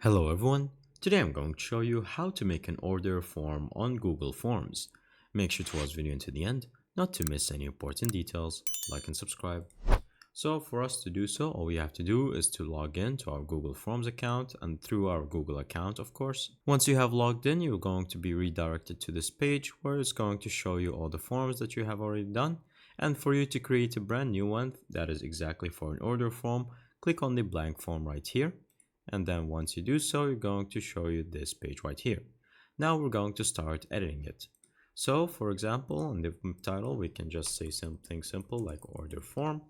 Hello everyone, today I'm going to show you how to make an order form on Google Forms. Make sure to watch the video until the end, not to miss any important details, like and subscribe. So for us to do so, all we have to do is to log in to our Google Forms account and through our Google account of course. Once you have logged in, you're going to be redirected to this page where it's going to show you all the forms that you have already done. And for you to create a brand new one that is exactly for an order form, click on the blank form right here. And then once you do so, you're going to show you this page right here. Now we're going to start editing it. So for example, in the title, we can just say something simple like order form.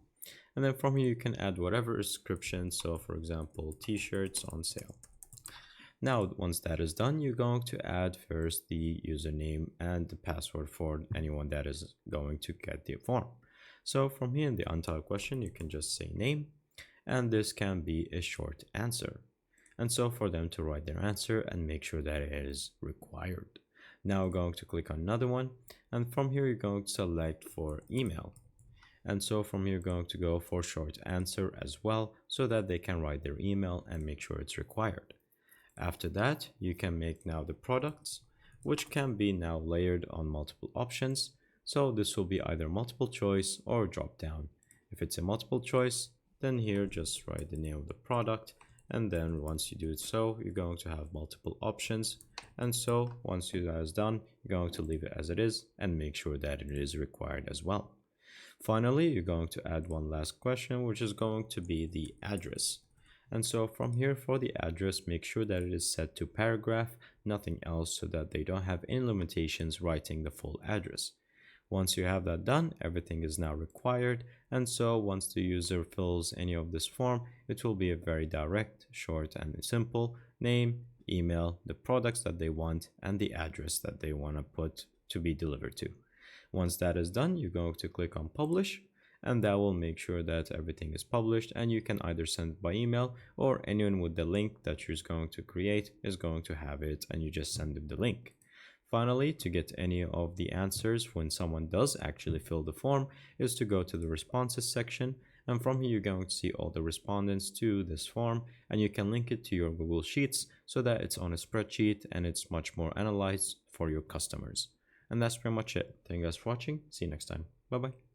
And then from here, you can add whatever description. So for example, t-shirts on sale. Now, once that is done, you're going to add first the username and the password for anyone that is going to get the form. So from here in the untitled question, you can just say name, and this can be a short answer. And so for them to write their answer and make sure that it is required. Now we're going to click on another one, and from here you're going to select for email. And so from here you're going to go for short answer as well, so that they can write their email and make sure it's required. After that, you can make now the products, which can be now layered on multiple options. So this will be either multiple choice or drop down. If it's a multiple choice, then here just write the name of the product, and then once you do it so, you're going to have multiple options. And so once that is done, you're going to leave it as it is and make sure that it is required as well. Finally, you're going to add one last question, which is going to be the address. And so from here for the address, make sure that it is set to paragraph, nothing else, so that they don't have any limitations writing the full address. Once you have that done, everything is now required, and so once the user fills any of this form, it will be a very direct, short and simple name, email, the products that they want, and the address that they want to put to be delivered to. Once that is done, you're going to click on publish, and that will make sure that everything is published, and you can either send it by email or anyone with the link that you're going to create is going to have it, and you just send them the link. Finally, to get any of the answers when someone does actually fill the form is to go to the responses section, and from here you're going to see all the respondents to this form, and you can link it to your Google Sheets so that it's on a spreadsheet and it's much more analyzed for your customers. And that's pretty much it. Thank you guys for watching. See you next time. Bye bye.